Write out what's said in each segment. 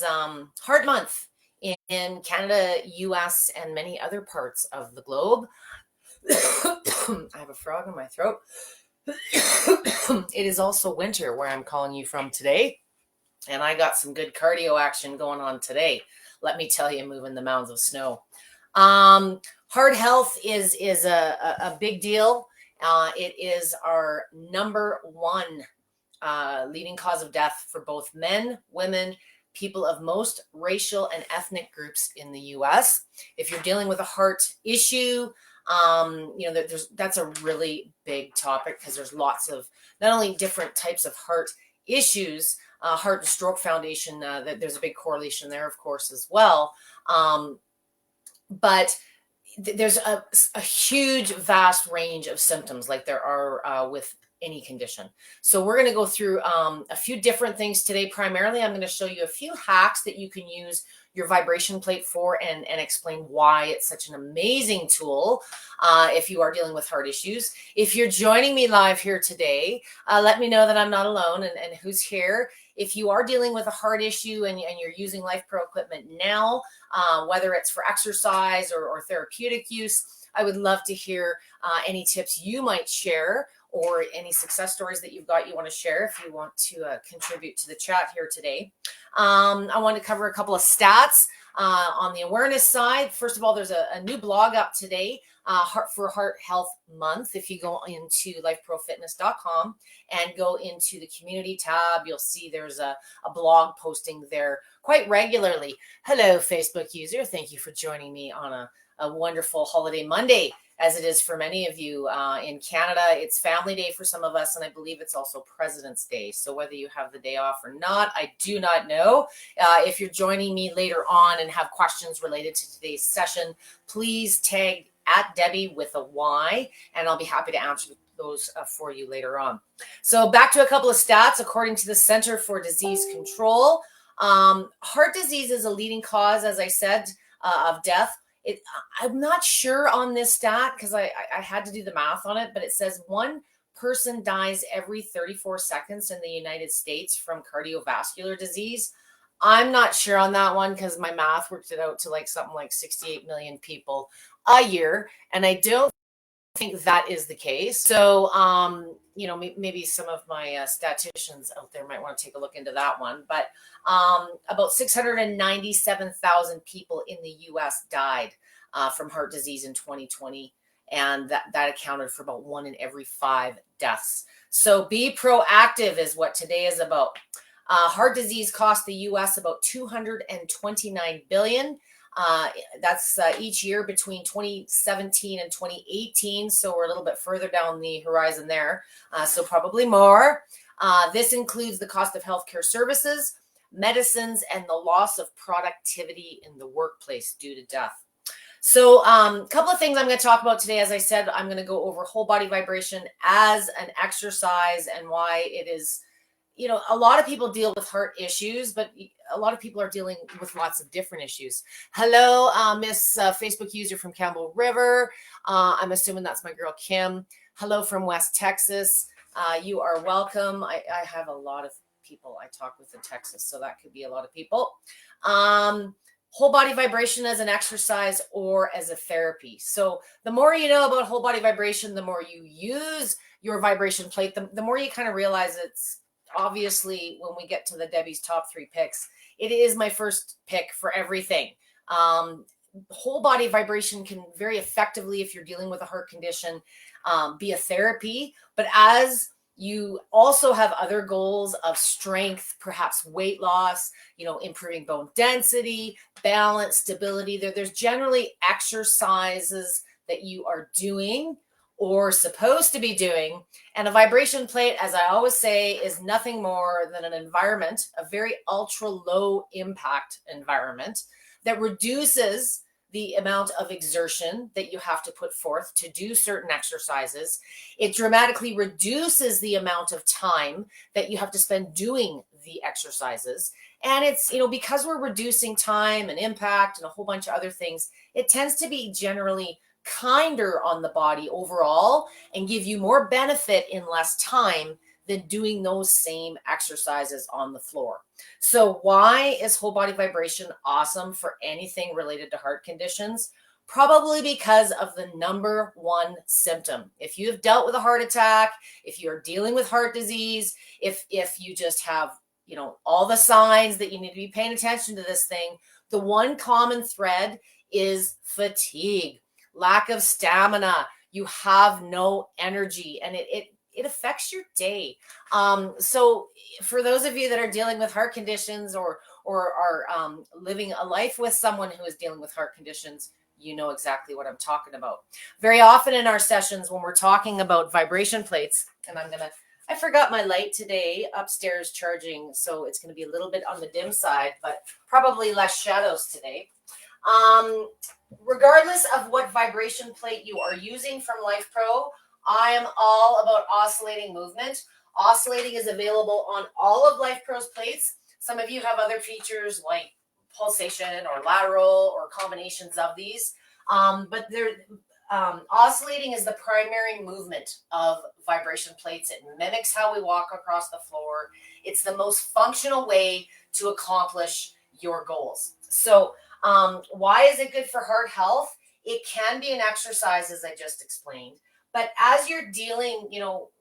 Heart Month in Canada, US, and many other parts of the globe. I have a frog in my throat. It is also winter where I'm calling you from today, and I got some good cardio action going on today. Let me tell you, moving the mounds of snow. Heart health is a big deal. It is our number one leading cause of death for both men, women, people of most racial and ethnic groups in the US. If you're dealing with a heart issue, that's a really big topic because there's lots of not only different types of heart issues, Heart and Stroke Foundation, there's a big correlation there, of course, as well. But there's a huge, vast range of symptoms like there are with any condition. So we're going to go through a few different things today. Primarily, I'm going to show you a few hacks that you can use your vibration plate for and explain why it's such an amazing tool if you are dealing with heart issues. If you're joining me live here today, let me know that I'm not alone and who's here. If you are dealing with a heart issue and you're using Life Pro equipment now, whether it's for exercise or therapeutic use, I would love to hear any tips you might share or any success stories that you've got you want to share if you want to contribute to the chat here today. I want to cover a couple of stats on the awareness side. First of all, there's a new blog up today for Heart Health Month. If you go into lifeprofitness.com and go into the community tab, you'll see there's a blog posting there quite regularly. Hello, Facebook user. Thank you for joining me on a wonderful holiday Monday, as it is for many of you. In Canada, it's Family Day for some of us, and I believe it's also President's Day. So whether you have the day off or not, I do not know. If you're joining me later on and have questions related to today's session, please tag at Debby with a Y, and I'll be happy to answer those for you later on. So back to a couple of stats. According to the Center for Disease Control, heart disease is a leading cause, as I said, of death. I'm not sure on this stat because I had to do the math on it, but it says one person dies every 34 seconds in the United States from cardiovascular disease. I'm not sure on that one because my math worked it out to like something like 68 million people a year, and I don't think that is the case. So, maybe some of my statisticians out there might want to take a look into that one. But about 697,000 people in the U.S. died from heart disease in 2020, and that accounted for about 1 in every 5 deaths. So be proactive is what today is about. Heart disease cost the U.S. about $229 billion. That's each year between 2017 and 2018. So we're a little bit further down the horizon there. So probably more. This includes the cost of healthcare services, medicines, and the loss of productivity in the workplace due to death. So a couple of things I'm going to talk about today. As I said, I'm going to go over whole body vibration as an exercise and why it is, a lot of people deal with heart issues, but a lot of people are dealing with lots of different issues. Hello, Miss Facebook user from Campbell River. I'm assuming that's my girl, Kim. Hello from West Texas. You are welcome. I have a lot of people I talk with in Texas, so that could be a lot of people. Whole body vibration as an exercise or as a therapy. So the more you know about whole body vibration, the more you use your vibration plate, the more you kind of realize it's obviously when we get to the Debby's top 3 picks, it is my first pick for everything. Whole body vibration can very effectively, if you're dealing with a heart condition, be a therapy. But as you also have other goals of strength, perhaps weight loss, improving bone density, balance, stability. There's generally exercises that you are doing or supposed to be doing. And a vibration plate, as I always say, is nothing more than an environment, a very ultra low impact environment that reduces the amount of exertion that you have to put forth to do certain exercises. It dramatically reduces the amount of time that you have to spend doing the exercises. And it's, because we're reducing time and impact and a whole bunch of other things, it tends to be generally kinder on the body overall and give you more benefit in less time than doing those same exercises on the floor. So why is whole body vibration awesome for anything related to heart conditions? Probably because of the number one symptom. If you have dealt with a heart attack, if you're dealing with heart disease, if you just have, all the signs that you need to be paying attention to this thing, the one common thread is fatigue, lack of stamina. You have no energy, and it affects your day. So for those of you that are dealing with heart conditions or are living a life with someone who is dealing with heart conditions, you know exactly what I'm talking about. Very often in our sessions when we're talking about vibration plates, and I forgot my light today upstairs charging, so it's going to be a little bit on the dim side, but probably less shadows today. Regardless of what vibration plate you are using from Life Pro, I am all about oscillating movement. Oscillating is available on all of Life Pro's plates. Some of you have other features like pulsation or lateral or combinations of these, but oscillating is the primary movement of vibration plates. It mimics how we walk across the floor. It's the most functional way to accomplish your goals. So why is it good for heart health? It can be an exercise, as I just explained, but as you're dealing,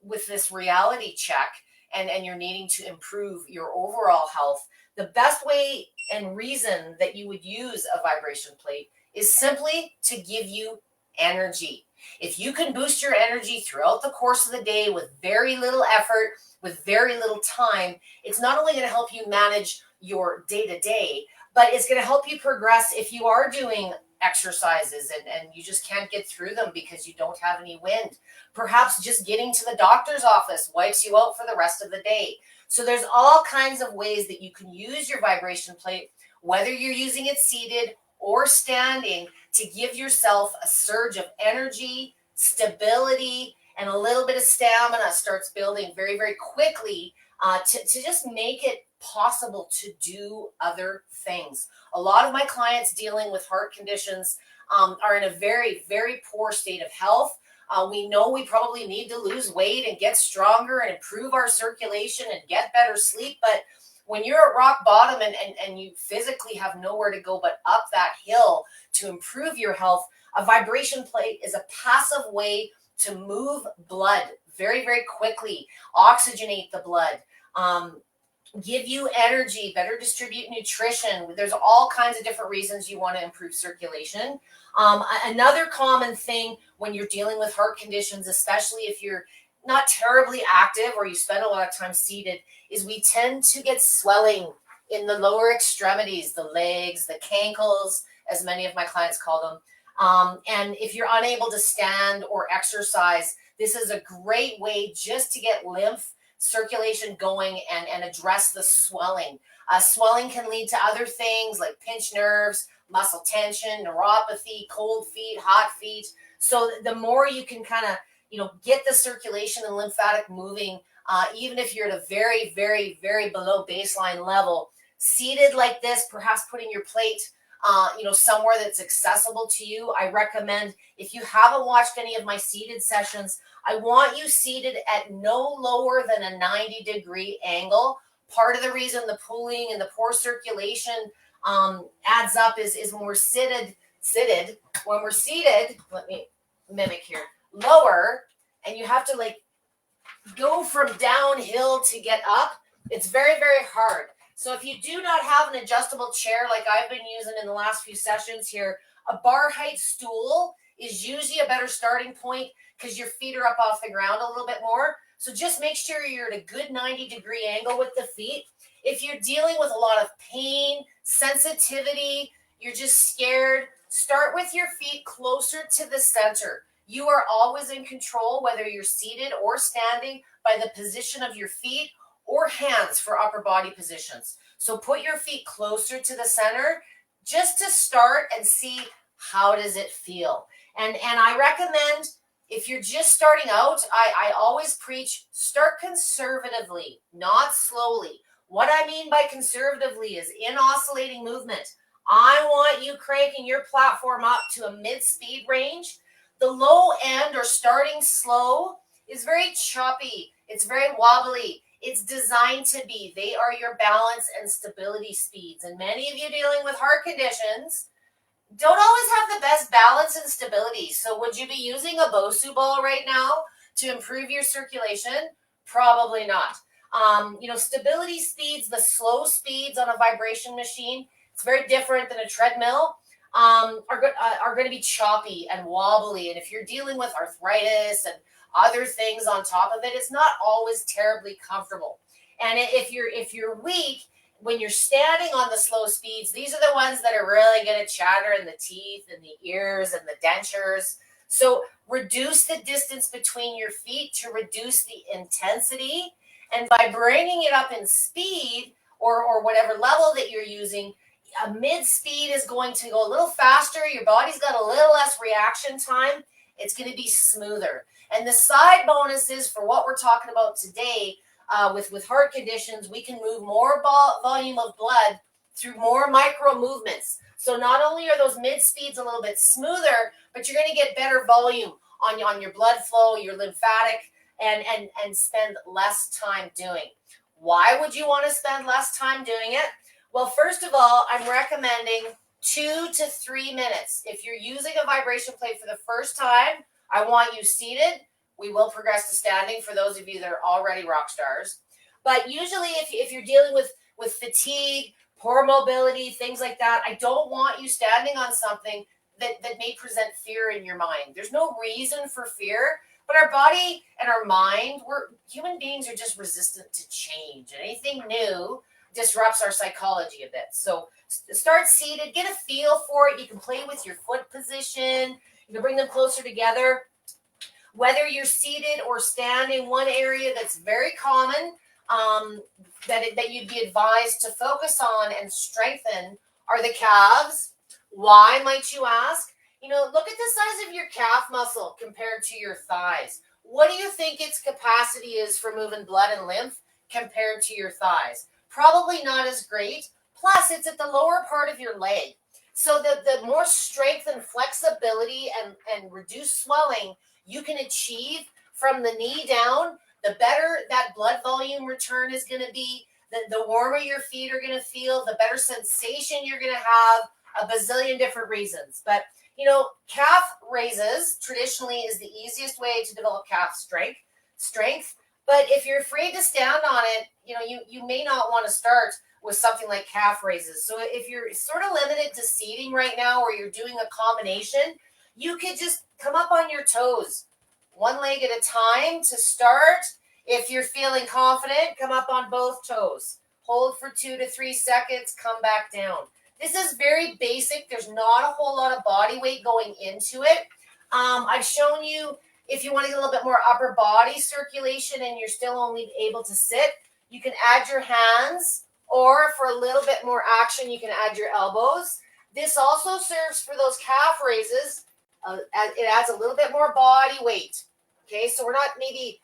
with this reality check and you're needing to improve your overall health, the best way and reason that you would use a vibration plate is simply to give you energy. If you can boost your energy throughout the course of the day with very little effort, with very little time, it's not only going to help you manage your day-to-day, but it's going to help you progress if you are doing exercises and you just can't get through them because you don't have any wind. Perhaps just getting to the doctor's office wipes you out for the rest of the day. So there's all kinds of ways that you can use your vibration plate, whether you're using it seated or standing, to give yourself a surge of energy, stability, and a little bit of stamina starts building very, very quickly to just make it possible to do other things. A lot of my clients dealing with heart conditions are in a very, very poor state of health. We know we probably need to lose weight and get stronger and improve our circulation and get better sleep. But when you're at rock bottom and you physically have nowhere to go but up that hill to improve your health, a vibration plate is a passive way to move blood very, very quickly, oxygenate the blood, give you energy, better distribute nutrition. There's all kinds of different reasons you want to improve circulation. Another common thing when you're dealing with heart conditions, especially if you're not terribly active or you spend a lot of time seated, is we tend to get swelling in the lower extremities, the legs, the cankles, as many of my clients call them. And if you're unable to stand or exercise, this is a great way just to get lymph circulation going and address the swelling. Swelling can lead to other things like pinched nerves, muscle tension, neuropathy, cold feet, hot feet. So the more you can kind of, get the circulation and lymphatic moving, even if you're at a very, very, very below baseline level, seated like this, perhaps putting your plate, somewhere that's accessible to you. I recommend, if you haven't watched any of my seated sessions, I want you seated at no lower than a 90-degree angle. Part of the reason the pooling and the poor circulation adds up is when we're seated, let me mimic here, lower, and you have to go from downhill to get up. It's very, very hard. So if you do not have an adjustable chair like I've been using in the last few sessions here, a bar height stool is usually a better starting point because your feet are up off the ground a little bit more. So just make sure you're at a good 90-degree angle with the feet. If you're dealing with a lot of pain, sensitivity, you're just scared, start with your feet closer to the center. You are always in control, whether you're seated or standing, by the position of your feet or hands for upper body positions. So put your feet closer to the center just to start and see how does it feel. And I recommend, if you're just starting out, I always preach start conservatively, not slowly. What I mean by conservatively is in oscillating movement. I want you cranking your platform up to a mid-speed range. The low end or starting slow is very choppy It's very wobbly. It's designed to be. They are your balance and stability speeds. And many of you dealing with heart conditions don't always have the best balance and stability. So would you be using a Bosu ball right now to improve your circulation? Probably not. Stability speeds, the slow speeds on a vibration machine, it's very different than a treadmill, are going to be choppy and wobbly. And if you're dealing with arthritis and other things on top of it, it's not always terribly comfortable. And if you're weak, when you're standing on the slow speeds, these are the ones that are really going to chatter in the teeth and the ears and the dentures. So reduce the distance between your feet to reduce the intensity. And by bringing it up in speed or whatever level that you're using, a mid speed is going to go a little faster. Your body's got a little less reaction time. It's going to be smoother. And the side bonuses for what we're talking about today, with heart conditions, we can move more volume of blood through more micro movements. So not only are those mid speeds a little bit smoother, but you're going to get better volume on your blood flow, your lymphatic, and spend less time doing. Why would you want to spend less time doing it? Well, first of all, I'm recommending 2 to 3 minutes. If you're using a vibration plate for the first time, I want you seated. We will progress to standing for those of you that are already rock stars. But usually if you're dealing with fatigue, poor mobility, things like that, I don't want you standing on something that may present fear in your mind. There's no reason for fear, but our body and our mind, human beings are just resistant to change. And anything new disrupts our psychology a bit. So start seated, get a feel for it. You can play with your foot position. You can bring them closer together. Whether you're seated or standing, one area that's very common that you'd be advised to focus on and strengthen are the calves. Why, might you ask? Look at the size of your calf muscle compared to your thighs. What do you think its capacity is for moving blood and lymph compared to your thighs? Probably not as great. Plus, it's at the lower part of your leg. So the more strength and flexibility and reduced swelling you can achieve from the knee down, the better that blood volume return is going to be, the warmer your feet are going to feel, the better sensation you're going to have, a bazillion different reasons. But, calf raises traditionally is the easiest way to develop calf strength. But if you're afraid to stand on it, you may not want to start with something like calf raises. So if you're sort of limited to seating right now, or you're doing a combination, you could just come up on your toes, one leg at a time to start. If you're feeling confident, come up on both toes. Hold for 2 to 3 seconds, come back down. This is very basic. There's not a whole lot of body weight going into it. I've shown you, if you want to get a little bit more upper body circulation and you're still only able to sit, you can add your hands, or for a little bit more action, you can add your elbows. This also serves for those calf raises. It adds a little bit more body weight. Okay, so we're not maybe,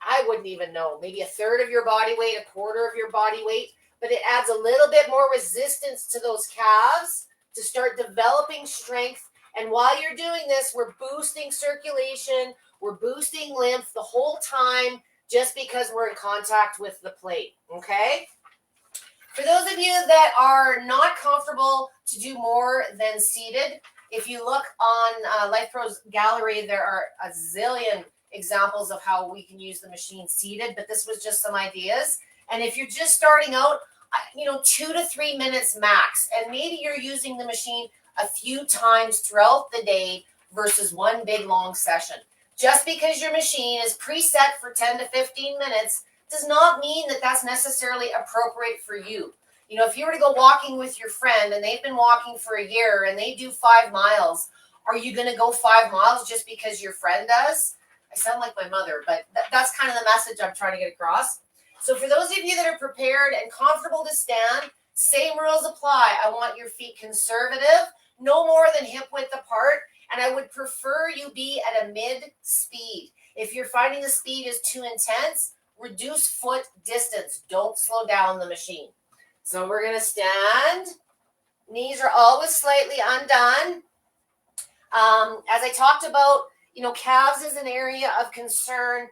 I wouldn't even know, maybe a third of your body weight, a quarter of your body weight, but it adds a little bit more resistance to those calves to start developing strength. And while you're doing this, we're boosting circulation, we're boosting lymph the whole time, just because we're in contact with the plate, okay? For those of you that are not comfortable to do more than seated, if you look on Life Pro's gallery, there are a zillion examples of how we can use the machine seated, but this was just some ideas. And if you're just starting out, 2 to 3 minutes max, and maybe you're using the machine a few times throughout the day versus one big long session. Just because your machine is preset for 10 to 15 minutes does not mean that that's necessarily appropriate for you. If you were to go walking with your friend and they've been walking for a year and they do 5 miles, are you going to go 5 miles just because your friend does? I sound like my mother, but that's kind of the message I'm trying to get across. So for those of you that are prepared and comfortable to stand, same rules apply. I want your feet conservative, no more than hip width apart, and I would prefer you be at a mid speed. If you're finding the speed is too intense, reduce foot distance. Don't slow down the machine. So we're going to stand. Knees are always slightly undone. As I talked about, calves is an area of concern.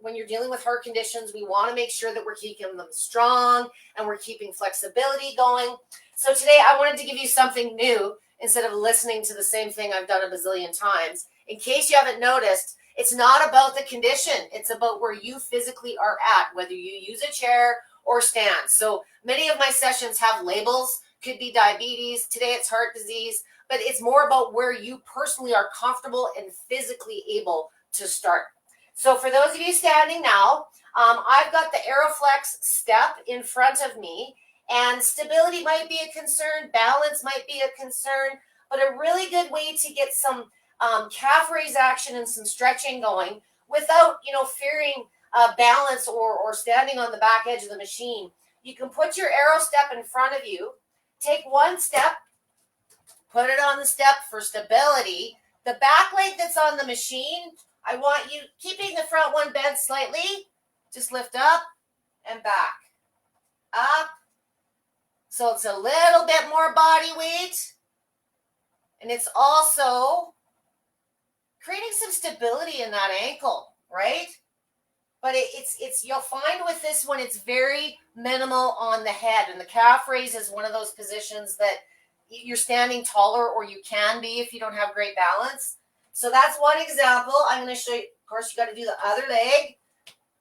when you're dealing with heart conditions, we want to make sure that we're keeping them strong and we're keeping flexibility going. So today I wanted to give you something new instead of listening to the same thing I've done a bazillion times. In case you haven't noticed, it's not about the condition. It's about where you physically are at, whether you use a chair or stand. So many of my sessions have labels. Could be diabetes. Today it's heart disease. But it's more about where you personally are comfortable and physically able to start. So for those of you standing now, I've got the Aeroflex step in front of me, and stability might be a concern, balance might be a concern, but a really good way to get some calf raise action and some stretching going without, fearing balance or standing on the back edge of the machine. You can put your Aero step in front of you, take one step, put it on the step for stability. The back leg that's on the machine, I want you keeping the front one bent slightly. Just lift up and back. Up. So it's a little bit more body weight. And it's also creating some stability in that ankle, right? But it's you'll find with this one, it's very minimal on the head. And the calf raise is one of those positions that you're standing taller, or you can be if you don't have great balance. So that's one example. I'm going to show you. Of course, you got to do the other leg.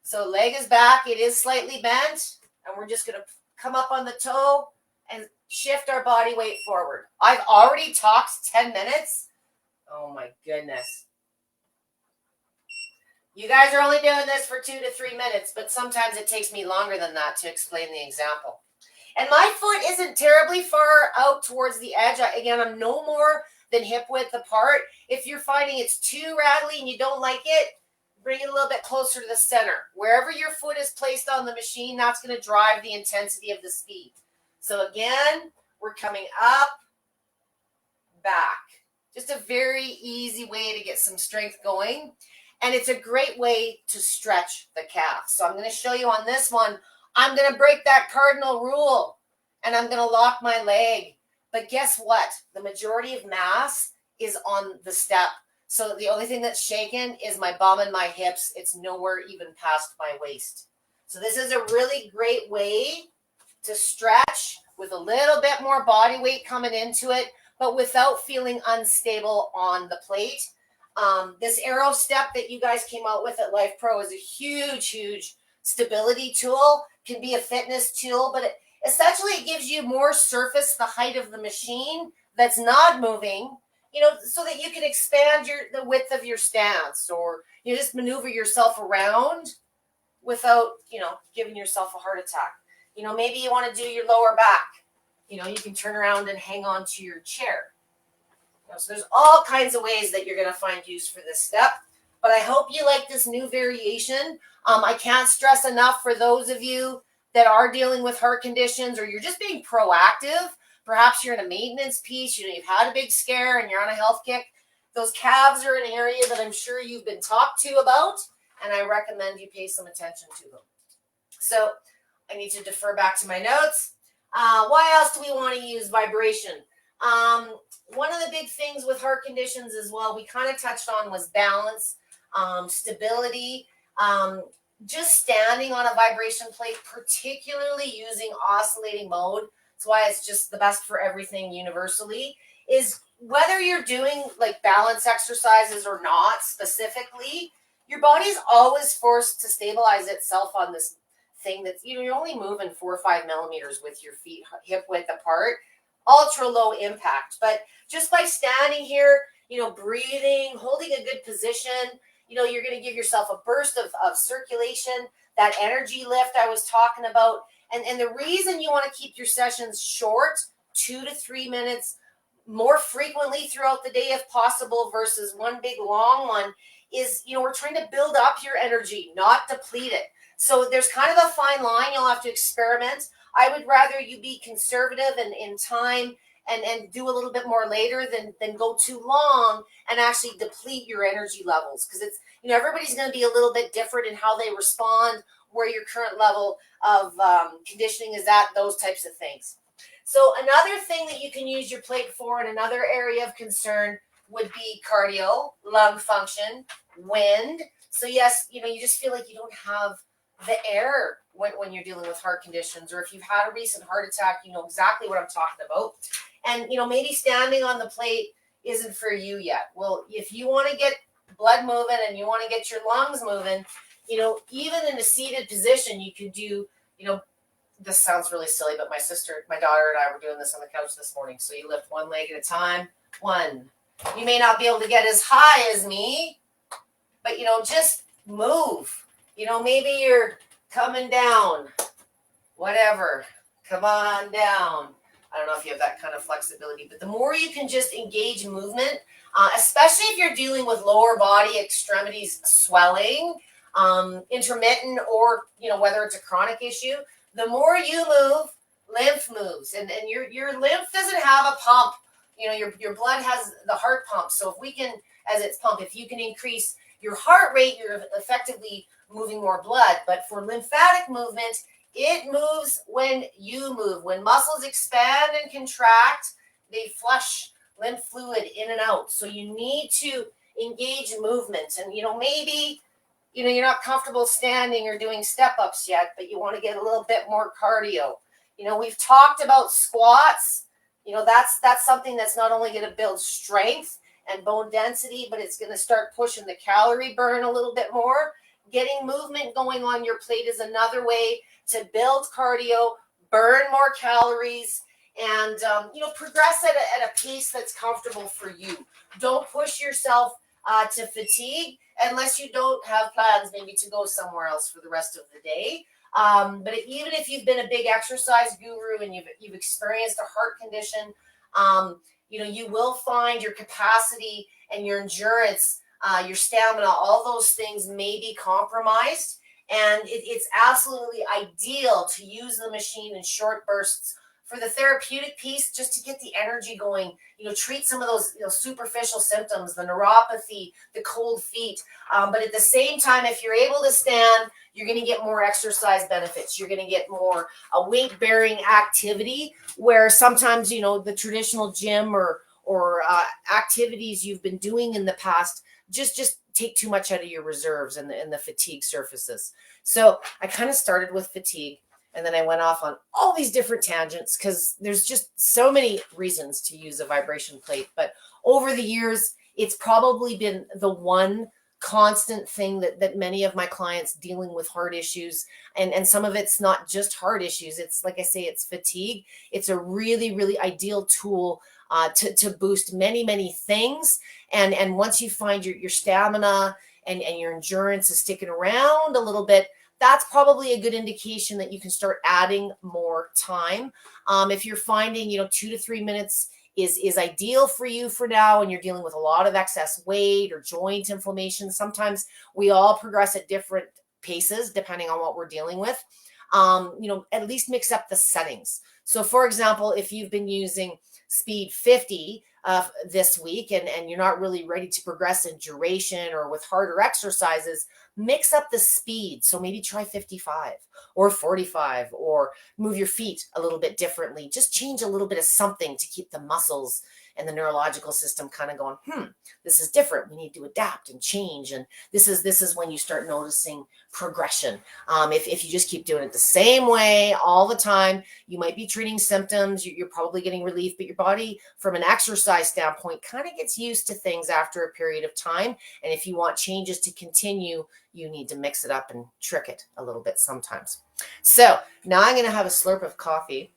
So leg is back. It is slightly bent. And we're just going to come up on the toe and shift our body weight forward. I've already talked 10 minutes. Oh, my goodness. You guys are only doing this for 2 to 3 minutes, but sometimes it takes me longer than that to explain the example. And my foot isn't terribly far out towards the edge. Again, I'm no more than hip width apart. If you're finding it's too rattly and you don't like it, bring it a little bit closer to the center. Wherever your foot is placed on the machine, that's going to drive the intensity of the speed. So again, we're coming up, back. Just a very easy way to get some strength going. And it's a great way to stretch the calf. So I'm going to show you on this one. I'm going to break that cardinal rule, and I'm going to lock my leg. But guess what? The majority of mass is on the step. So the only thing that's shaken is my bum and my hips. It's nowhere even past my waist. So this is a really great way to stretch with a little bit more body weight coming into it, but without feeling unstable on the plate. This Aero step that you guys came out with at Life Pro is a huge, huge stability tool. Can be a fitness tool, but essentially it gives you more surface, the height of the machine that's not moving, so that you can expand the width of your stance, or you just maneuver yourself around without, giving yourself a heart attack. Maybe you want to do your lower back. You can turn around and hang on to your chair. So there's all kinds of ways that you're going to find use for this step. But I hope you like this new variation. I can't stress enough for those of you that are dealing with heart conditions, or you're just being proactive. Perhaps you're in a maintenance piece, you've had a big scare and you're on a health kick. Those calves are an area that I'm sure you've been talked to about, and I recommend you pay some attention to them. So I need to defer back to my notes. Why else do we want to use vibration? One of the big things with heart conditions as well, we kind of touched on, was balance, stability, just standing on a vibration plate, particularly using oscillating mode. That's why it's just the best for everything universally, is whether you're doing like balance exercises or not specifically, your body's always forced to stabilize itself on this thing that's, you're only moving 4 or 5 millimeters with your feet hip width apart, ultra low impact. But just by standing here, breathing, holding a good position, you're going to give yourself a burst of circulation, that energy lift I was talking about. And the reason you want to keep your sessions short, 2 to 3 minutes, more frequently throughout the day if possible, versus one big long one, is, we're trying to build up your energy, not deplete it. So there's kind of a fine line. You'll have to experiment. I would rather you be conservative and in time and do a little bit more later than go too long and actually deplete your energy levels. Because it's, everybody's going to be a little bit different in how they respond, where your current level of conditioning is at, those types of things. So another thing that you can use your plate for, and another area of concern, would be cardio, lung function, wind. So yes, you know, you just feel like you don't have the air when you're dealing with heart conditions, or if you've had a recent heart attack, you know exactly what I'm talking about. And, you know, maybe standing on the plate isn't for you yet. Well, if you want to get blood moving and you want to get your lungs moving, you know, even in a seated position, you could do, you know, this sounds really silly, but my daughter and I were doing this on the couch this morning. So you lift one leg at a time. One. You may not be able to get as high as me, but, you know, just move. You know, maybe you're coming down, whatever. Come on down. I don't know if you have that kind of flexibility, but the more you can just engage movement, especially if you're dealing with lower body extremities swelling, intermittent, or, you know, whether it's a chronic issue, the more you move, lymph moves, and your lymph doesn't have a pump. You know, your blood has the heart pump. So if we can, as it's pumped, if you can increase your heart rate, you're effectively moving more blood. But for lymphatic movement, it moves when you move. When muscles expand and contract, they flush lymph fluid in and out. So you need to engage movement. And, you know, maybe, you know, you're not comfortable standing or doing step-ups yet, but you want to get a little bit more cardio. You know, we've talked about squats. You know, that's something that's not only going to build strength and bone density, but it's going to start pushing the calorie burn a little bit more. Getting movement going on your plate is another way to build cardio, burn more calories, and, you know, progress at a pace that's comfortable for you. Don't push yourself to fatigue unless you don't have plans maybe to go somewhere else for the rest of the day. But even if you've been a big exercise guru and you've experienced a heart condition, you know, you will find your capacity and your endurance, your stamina, all those things may be compromised. And it's absolutely ideal to use the machine in short bursts for the therapeutic piece, just to get the energy going. You know, treat some of those, you know, superficial symptoms, the neuropathy, the cold feet. But at the same time, if you're able to stand, you're going to get more exercise benefits. You're going to get more weight-bearing activity, where sometimes, you know, the traditional gym or activities you've been doing in the past just take too much out of your reserves, and the fatigue surfaces. So I kind of started with fatigue, and then I went off on all these different tangents because there's just so many reasons to use a vibration plate. But over the years, it's probably been the one constant thing that many of my clients dealing with heart issues, and some of it's not just heart issues. It's, like I say, it's fatigue. It's a really, really ideal tool to boost many things. And once you find your stamina and your endurance is sticking around a little bit, that's probably a good indication that you can start adding more time. If you're finding, you know, 2 to 3 minutes is ideal for you for now, and you're dealing with a lot of excess weight or joint inflammation, sometimes we all progress at different paces depending on what we're dealing with. You know, at least mix up the settings. So for example, if you've been using speed 50 this week, and you're not really ready to progress in duration or with harder exercises, mix up the speed. So maybe try 55 or 45, or move your feet a little bit differently. Just change a little bit of something to keep the muscles and the neurological system kind of going, this is different. We need to adapt and change. And this is when you start noticing progression. If you just keep doing it the same way all the time, you might be treating symptoms. You're probably getting relief, but your body, from an exercise standpoint, kind of gets used to things after a period of time. And if you want changes to continue, you need to mix it up and trick it a little bit sometimes. So now I'm going to have a slurp of coffee.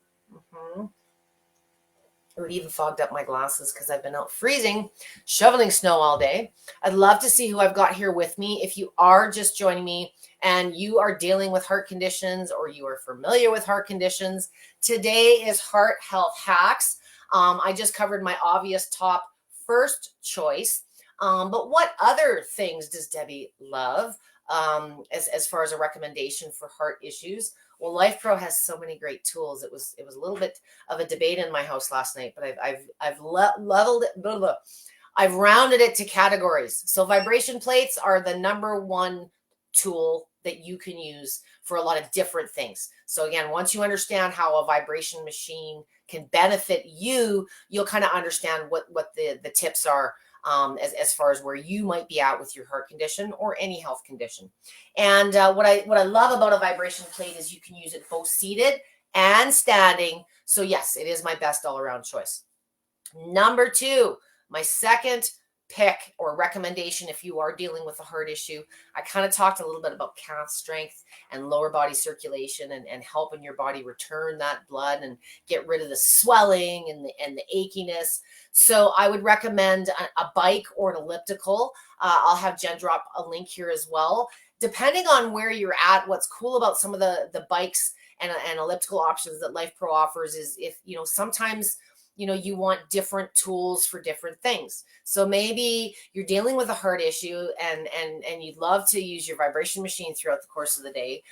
It even fogged up my glasses because I've been out freezing, shoveling snow all day. I'd love to see who I've got here with me. If you are just joining me and you are dealing with heart conditions, or you are familiar with heart conditions, today is Heart Health Hacks. I just covered my obvious top first choice. But what other things does Debbie love as far as a recommendation for heart issues? Well, Life Pro has so many great tools. It was a little bit of a debate in my house last night, but I've leveled it. Blah, blah. I've rounded it to categories. So vibration plates are the number one tool that you can use for a lot of different things. So again, once you understand how a vibration machine can benefit you, you'll kind of understand what the tips are as far as where you might be at with your heart condition or any health condition. And what I love about a vibration plate is you can use it both seated and standing. So yes, it is my best all around choice. Number two, my second pick or recommendation if you are dealing with a heart issue. I kind of talked a little bit about calf strength and lower body circulation and helping your body return that blood and get rid of the swelling and the achiness. So I would recommend a bike or an elliptical. I'll have Jen drop a link here as well. Depending on where you're at, what's cool about some of the bikes and elliptical options that Life Pro offers is if, sometimes you want different tools for different things. So maybe you're dealing with a heart issue and you'd love to use your vibration machine throughout the course of the day,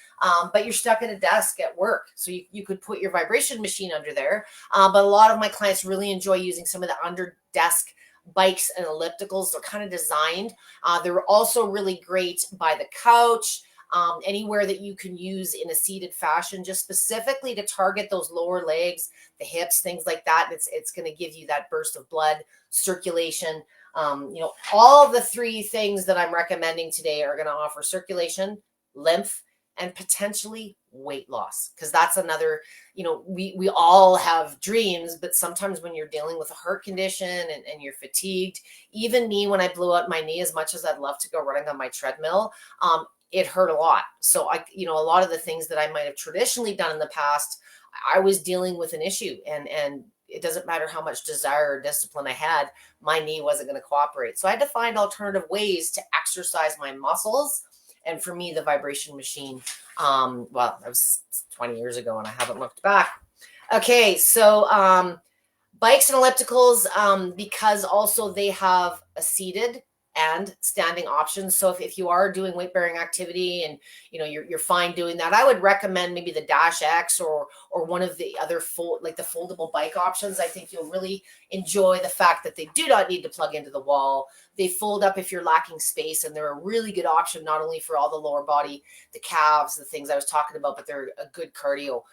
but you're stuck at a desk at work. So you could put your vibration machine under there. But a lot of my clients really enjoy using some of the under desk bikes and ellipticals. They're kind of designed. They're also really great by the couch. Anywhere that you can use in a seated fashion, just specifically to target those lower legs, the hips, things like that. It's going to give you that burst of blood circulation. All of the three things that I'm recommending today are going to offer circulation, lymph, and potentially weight loss. Because that's another, we all have dreams, but sometimes when you're dealing with a heart condition and you're fatigued, even me, when I blew out my knee, as much as I'd love to go running on my treadmill, it hurt a lot. So a lot of the things that I might have traditionally done in the past, I was dealing with an issue, and it doesn't matter how much desire or discipline I had, my knee wasn't going to cooperate. So I had to find alternative ways to exercise my muscles. And for me, the vibration machine, that was 20 years ago and I haven't looked back. Okay. So, bikes and ellipticals, because also they have a seated and standing options. So if you are doing weight bearing activity and you're fine doing that, I would recommend maybe the Dash X or one of the other the foldable bike options. I think you'll really enjoy the fact that they do not need to plug into the wall. They fold up if you're lacking space, and they're a really good option, not only for all the lower body, the calves, the things I was talking about, but they're a good cardio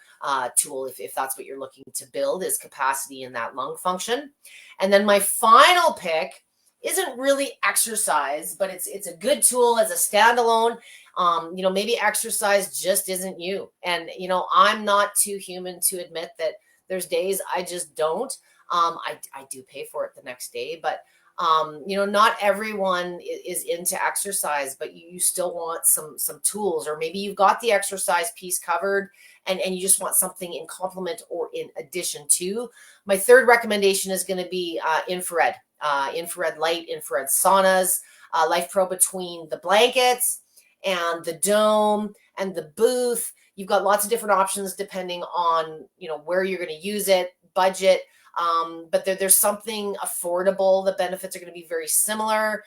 tool if that's what you're looking to build, is capacity in that lung function. And then my final pick isn't really exercise, but it's a good tool as a standalone. Maybe exercise just isn't you. And, I'm not too human to admit that there's days I just don't. I do pay for it the next day, but, not everyone is into exercise, but you still want some tools, or maybe you've got the exercise piece covered and you just want something in complement or in addition to. My third recommendation is going to be infrared. Infrared light, infrared saunas, Life Pro between the blankets and the dome and the booth. You've got lots of different options depending on, where you're going to use it, budget. But there's something affordable. The benefits are going to be very similar,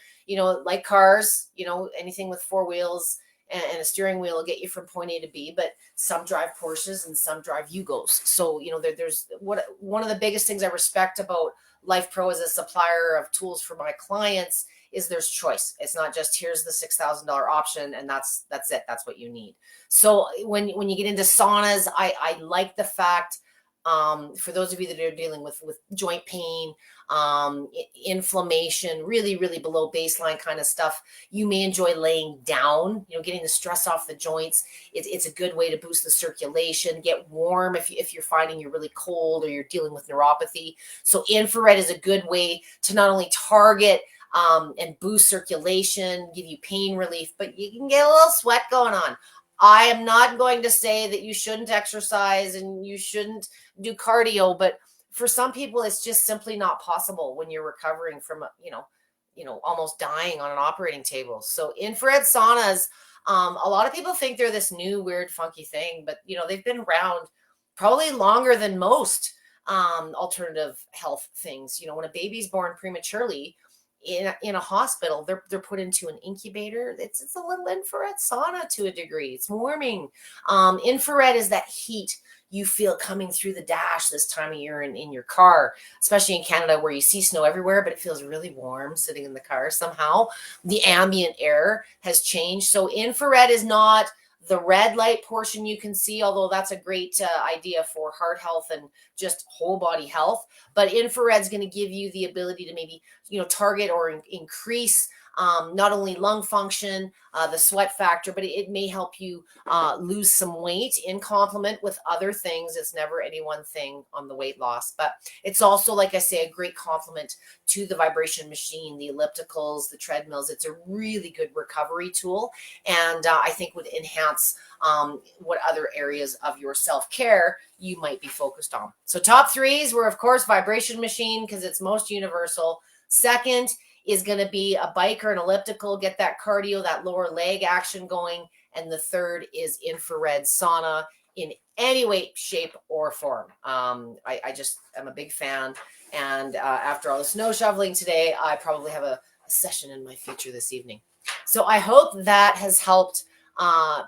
like cars, anything with four wheels and a steering wheel will get you from point A to B, but some drive Porsches and some drive Yugos. So, there's one of the biggest things I respect about Life Pro as a supplier of tools for my clients is there's choice. It's not just here's the $6,000 option and that's it. That's what you need. So when you get into saunas, I like the fact, for those of you that are dealing with joint pain, inflammation, really, really below baseline kind of stuff, you may enjoy laying down, getting the stress off the joints. It's a good way to boost the circulation, get warm if you're finding you're really cold or you're dealing with neuropathy. So infrared is a good way to not only target and boost circulation, give you pain relief, but you can get a little sweat going on. I am not going to say that you shouldn't exercise and you shouldn't do cardio, but for some people, it's just simply not possible when you're recovering from, almost dying on an operating table. So infrared saunas, a lot of people think they're this new, weird, funky thing, but, they've been around probably longer than most alternative health things. When a baby's born prematurely, in a hospital, they're put into an incubator. It's a little infrared sauna to a degree. It's warming. Infrared is that heat you feel coming through the dash this time of year in your car, especially in Canada where you see snow everywhere, but it feels really warm sitting in the car somehow. The ambient air has changed. So infrared is not The red light portion you can see, although that's a great idea for heart health and just whole body health. But infrared is going to give you the ability to maybe, target or increase not only lung function, the sweat factor, but it may help you lose some weight in complement with other things. It's never any one thing on the weight loss, but it's also, like I say, a great complement to the vibration machine, the ellipticals, the treadmills. It's a really good recovery tool, and I think would enhance what other areas of your self-care you might be focused on. So top threes were, of course, vibration machine, because it's most universal. Second is going to be a bike or an elliptical, get that cardio, that lower leg action going. And the third is infrared sauna in any way, shape, or form. I just am a big fan. And after all the snow shoveling today, I probably have a session in my future this evening. So I hope that has helped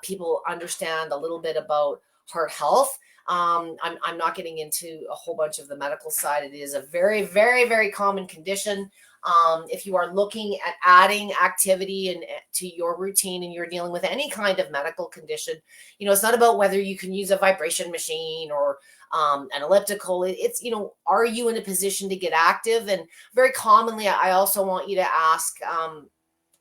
people understand a little bit about heart health. I'm not getting into a whole bunch of the medical side. It is a very, very, very common condition. If you are looking at adding activity and to your routine and you're dealing with any kind of medical condition, it's not about whether you can use a vibration machine or an elliptical. It's, are you in a position to get active? And very commonly, I also want you to ask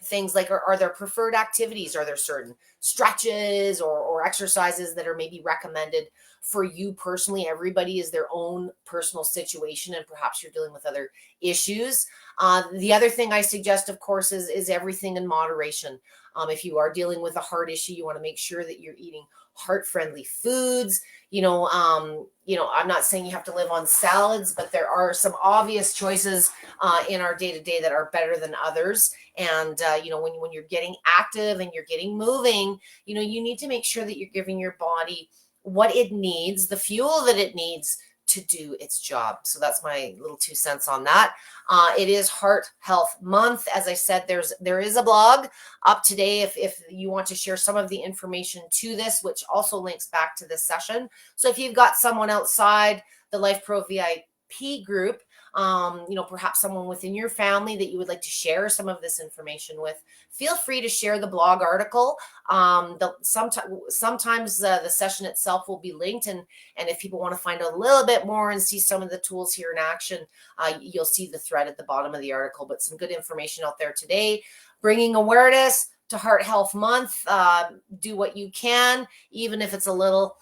things like, are there preferred activities? Are there certain stretches or exercises that are maybe recommended for you personally? Everybody is their own personal situation, and perhaps you're dealing with other issues. The other thing I suggest, of course, is everything in moderation. If you are dealing with a heart issue, you want to make sure that you're eating heart-friendly foods. I'm not saying you have to live on salads, but there are some obvious choices in our day-to-day that are better than others. And, when you're getting active and you're getting moving, you need to make sure that you're giving your body what it needs, the fuel that it needs to do its job. So that's my little 2 cents on that. It is Heart Health Month. As I said, there is a blog up today if you want to share some of the information to this, which also links back to this session. So if you've got someone outside the Life Pro VIP group, perhaps someone within your family that you would like to share some of this information with, feel free to share the blog article. Sometimes the session itself will be linked, and if people want to find out a little bit more and see some of the tools here in action, you'll see the thread at the bottom of the article. But some good information out there today, bringing awareness to Heart Health Month. Do what you can, even if it's a little.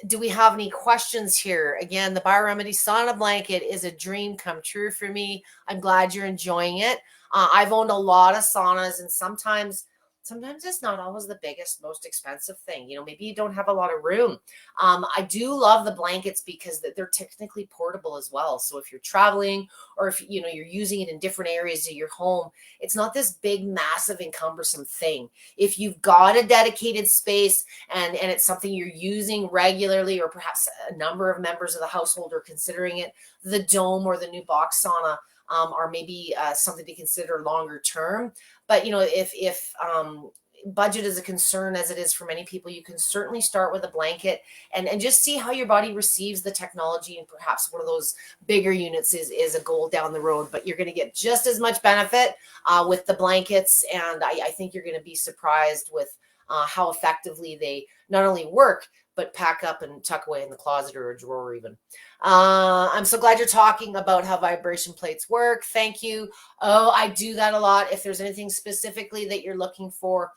Do we have any questions here? Again, the Bioremedy sauna blanket is a dream come true for me. I'm glad you're enjoying it. I've owned a lot of saunas, and sometimes it's not always the biggest, most expensive thing. Maybe you don't have a lot of room. I do love the blankets because they're technically portable as well. So if you're traveling, or if you're using it in different areas of your home, it's not this big, massive, and cumbersome thing. If you've got a dedicated space and it's something you're using regularly, or perhaps a number of members of the household are considering it, the dome or the new box sauna are maybe something to consider longer term. But if budget is a concern, as it is for many people, you can certainly start with a blanket and just see how your body receives the technology. And perhaps one of those bigger units is a goal down the road, but you're going to get just as much benefit with the blankets. And I think you're going to be surprised with how effectively they not only work, but pack up and tuck away in the closet or a drawer even. I'm so glad you're talking about how vibration plates work. Thank you. Oh, I do that a lot. If there's anything specifically that you're looking for,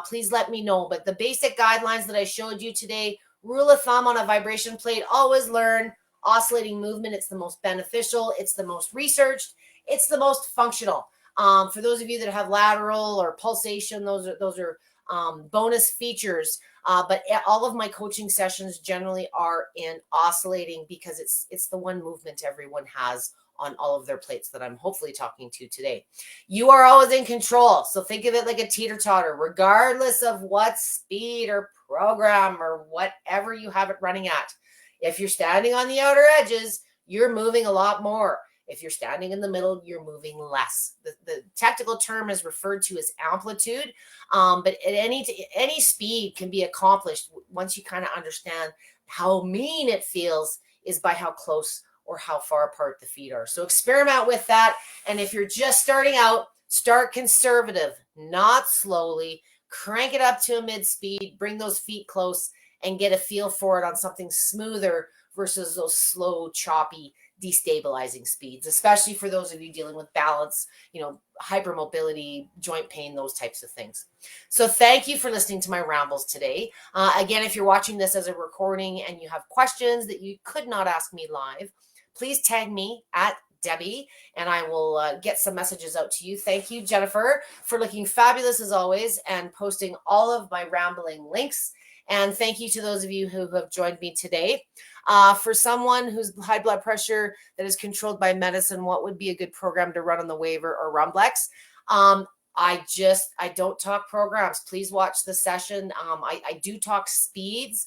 please let me know. But the basic guidelines that I showed you today, rule of thumb on a vibration plate, always learn oscillating movement. It's the most beneficial. It's the most researched. It's the most functional. For those of you that have lateral or pulsation, those are bonus features. But all of my coaching sessions generally are in oscillating, because it's the one movement everyone has on all of their plates that I'm hopefully talking to today. You are always in control. So think of it like a teeter-totter, regardless of what speed or program or whatever you have it running at. If you're standing on the outer edges, you're moving a lot more. If you're standing in the middle, you're moving less. The technical term is referred to as amplitude, but at any speed can be accomplished once you kind of understand how mean it feels is by how close or how far apart the feet are. So experiment with that. And if you're just starting out, start conservative, not slowly. crank it up to a mid speed, bring those feet close, and get a feel for it on something smoother versus those slow, choppy, destabilizing speeds, especially for those of you dealing with balance, hypermobility, joint pain, those types of things. So thank you for listening to my rambles today. Again, if you're watching this as a recording and you have questions that you could not ask me live, please tag me at Debby, and I will get some messages out to you. Thank you, Jennifer, for looking fabulous as always and posting all of my rambling links. And thank you to those of you who have joined me today. For someone who's high blood pressure that is controlled by medicine, what would be a good program to run on the waiver or Rumblex? I don't talk programs. Please watch the session. I do talk speeds.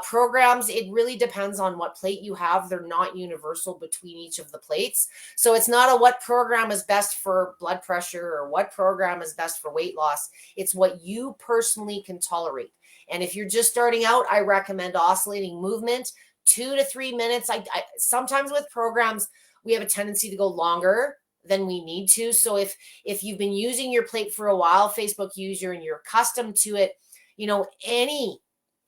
Programs, it really depends on what plate you have. They're not universal between each of the plates. So it's not a what program is best for blood pressure or what program is best for weight loss. It's what you personally can tolerate. And if you're just starting out, I recommend oscillating movement, 2 to 3 minutes. I sometimes with programs, we have a tendency to go longer than we need to. So if you've been using your plate for a while, Facebook user, and you're accustomed to it,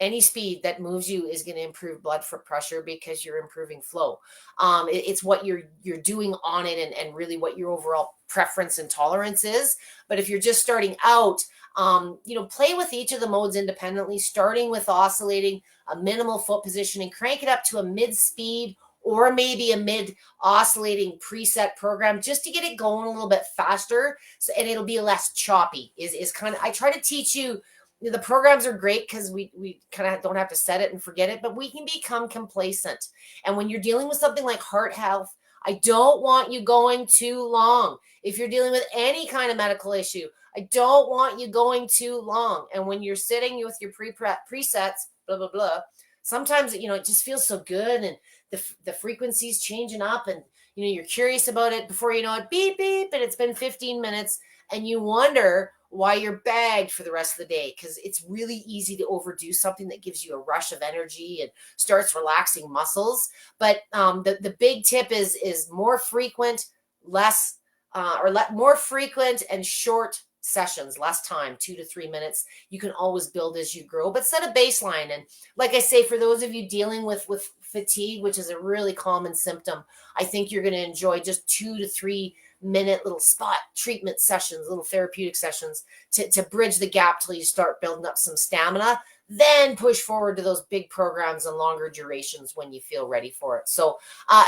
any speed that moves you is going to improve blood pressure because you're improving flow. It's what you're doing on it and really what your overall preference and tolerance is. But if you're just starting out, play with each of the modes independently, starting with oscillating, a minimal foot position, and crank it up to a mid speed or maybe a mid oscillating preset program just to get it going a little bit faster. So, and it'll be less choppy is kind of, I try to teach you. The programs are great because we kind of don't have to set it and forget it, but we can become complacent. And when you're dealing with something like heart health, I don't want you going too long. If you're dealing with any kind of medical issue, I don't want you going too long. And when you're sitting with your presets, blah, blah, blah, sometimes, it just feels so good and the frequency's changing up and, you're curious about it before you know it, beep, beep, and it's been 15 minutes and you wonder why you're bagged for the rest of the day, because it's really easy to overdo something that gives you a rush of energy and starts relaxing muscles. But the big tip is more frequent, more frequent and short sessions, less time, 2 to 3 minutes. You can always build as you grow, but set a baseline. And like I say, for those of you dealing with fatigue, which is a really common symptom, I think you're going to enjoy just 2 to 3 minute little spot treatment sessions, little therapeutic sessions to bridge the gap till you start building up some stamina, then push forward to those big programs and longer durations when you feel ready for it. So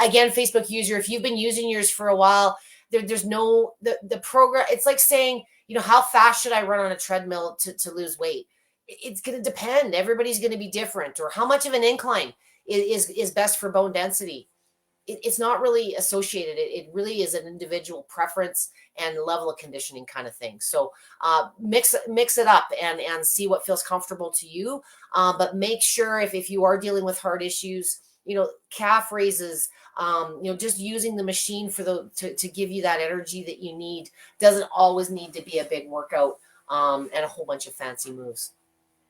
again, Facebook user, if you've been using yours for a while, there's no, the program, it's like saying, how fast should I run on a treadmill to lose weight? It's going to depend. Everybody's going to be different. Or how much of an incline is best for bone density? It's not really associated. It really is an individual preference and level of conditioning kind of thing. So mix it up and see what feels comfortable to you. But make sure if you are dealing with heart issues, calf raises, just using the machine to give you that energy that you need doesn't always need to be a big workout and a whole bunch of fancy moves.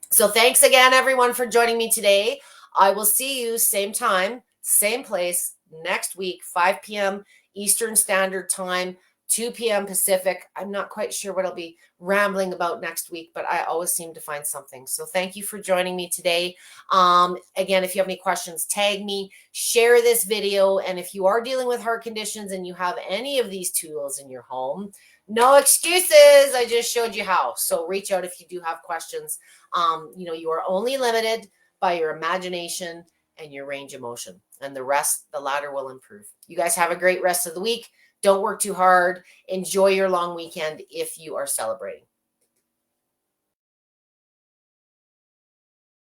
So thanks again, everyone, for joining me today. I will see you same time, same place next week, 5 p.m. Eastern Standard Time, 2 p.m. Pacific. I'm not quite sure what I'll be rambling about next week, but I always seem to find something. So thank you for joining me today. Again, if you have any questions, tag me, share this video. And if you are dealing with heart conditions and you have any of these tools in your home, no excuses. I just showed you how. So reach out if you do have questions. You are only limited by your imagination and your range of motion, and the rest, the latter will improve. You guys have a great rest of the week. Don't work too hard. Enjoy your long weekend if you are celebrating.